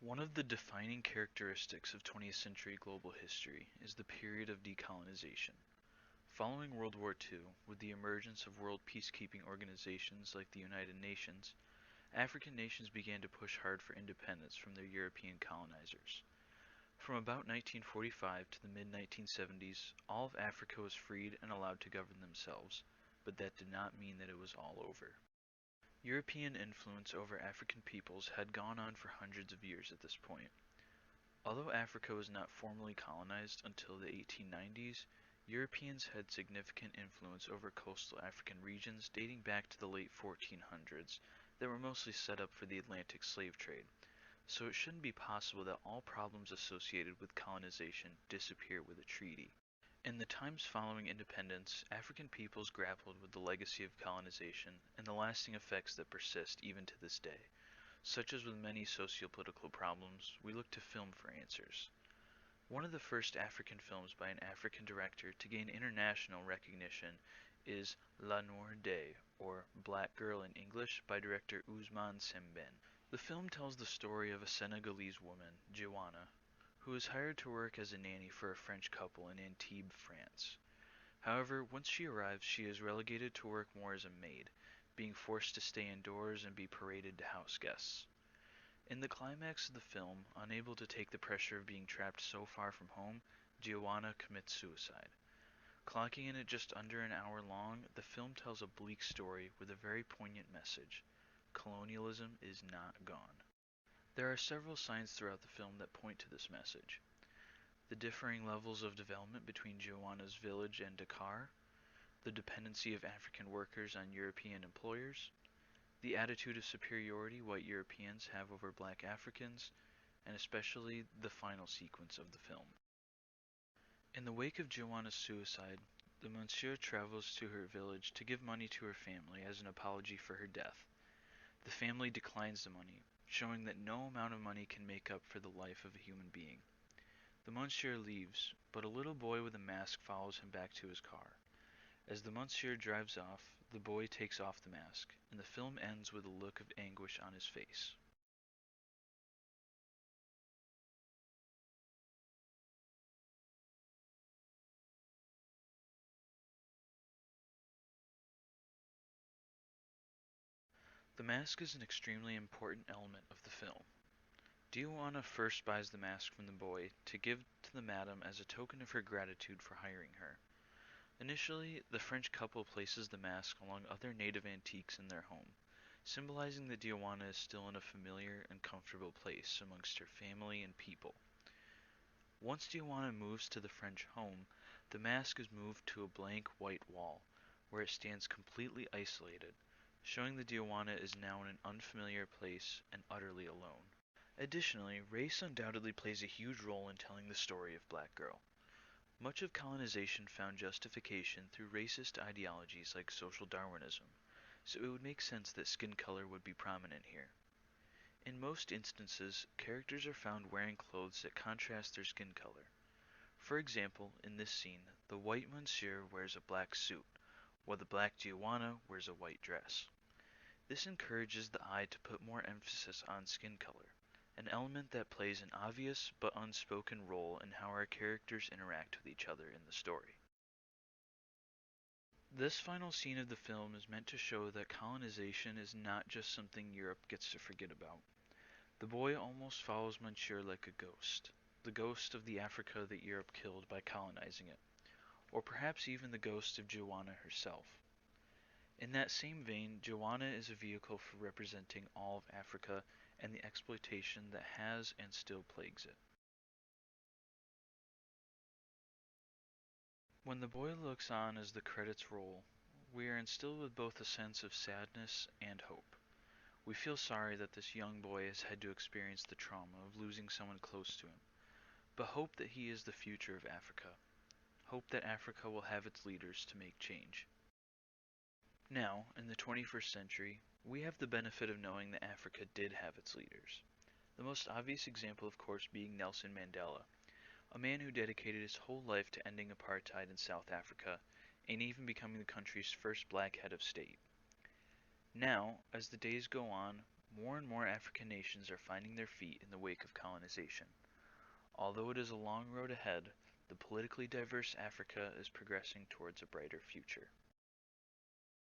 One of the defining characteristics of 20th century global history is the period of decolonization. Following World War II, with the emergence of world peacekeeping organizations like the United Nations, African nations began to push hard for independence from their European colonizers. From about 1945 to the mid 1970s, all of Africa was freed and allowed to govern themselves, but that did not mean that it was all over. European influence over African peoples had gone on for hundreds of years at this point. Although Africa was not formally colonized until the 1890s, Europeans had significant influence over coastal African regions dating back to the late 1400s that were mostly set up for the Atlantic slave trade, so it shouldn't be possible that all problems associated with colonization disappear with a treaty. In the times following independence, African peoples grappled with the legacy of colonization and the lasting effects that persist even to this day. Such as with many socio-political problems, we look to film for answers. One of the first African films by an African director to gain international recognition is La Noire Day, or Black Girl in English, by director Ousmane Sembène. The film tells the story of a Senegalese woman, Joanna, who is hired to work as a nanny for a French couple in Antibes, France. However, once she arrives, she is relegated to work more as a maid, being forced to stay indoors and be paraded to house guests. In the climax of the film, unable to take the pressure of being trapped so far from home, Giovanna commits suicide. Clocking in at just under an hour long, the film tells a bleak story with a very poignant message. Colonialism is not gone. There are several signs throughout the film that point to this message. The differing levels of development between Giovanna's village and Dakar, the dependency of African workers on European employers, the attitude of superiority white Europeans have over black Africans, and especially the final sequence of the film. In the wake of Joanna's suicide, the Monsieur travels to her village to give money to her family as an apology for her death. The family declines the money, showing that no amount of money can make up for the life of a human being. The Monsieur leaves, but a little boy with a mask follows him back to his car. As the Monsieur drives off, the boy takes off the mask, and the film ends with a look of anguish on his face. The mask is an extremely important element of the film. Diwana first buys the mask from the boy to give to the madam as a token of her gratitude for hiring her. Initially, the French couple places the mask along other native antiques in their home, symbolizing that Diwana is still in a familiar and comfortable place amongst her family and people. Once Diwana moves to the French home, the mask is moved to a blank white wall, where it stands completely isolated, showing that Diwana is now in an unfamiliar place and utterly alone. Additionally, race undoubtedly plays a huge role in telling the story of Black Girl. Much of colonization found justification through racist ideologies like social Darwinism, so it would make sense that skin color would be prominent here. In most instances, characters are found wearing clothes that contrast their skin color. For example, in this scene, the white monsieur wears a black suit, while the black Giovanna wears a white dress. This encourages the eye to put more emphasis on skin color, an element that plays an obvious but unspoken role in how our characters interact with each other in the story. This final scene of the film is meant to show that colonization is not just something Europe gets to forget about. The boy almost follows Monsieur like a ghost, the ghost of the Africa that Europe killed by colonizing it, or perhaps even the ghost of Joanna herself. In that same vein, Joanna is a vehicle for representing all of Africa and the exploitation that has and still plagues it. When the boy looks on as the credits roll, we are instilled with both a sense of sadness and hope. We feel sorry that this young boy has had to experience the trauma of losing someone close to him, but hope that he is the future of Africa. Hope that Africa will have its leaders to make change. Now, in the 21st century, we have the benefit of knowing that Africa did have its leaders. The most obvious example, of course, being Nelson Mandela, a man who dedicated his whole life to ending apartheid in South Africa and even becoming the country's first black head of state. Now, as the days go on, More and more African nations are finding their feet in the wake of colonization. Although it is a long road ahead, the politically diverse Africa is progressing towards a brighter future.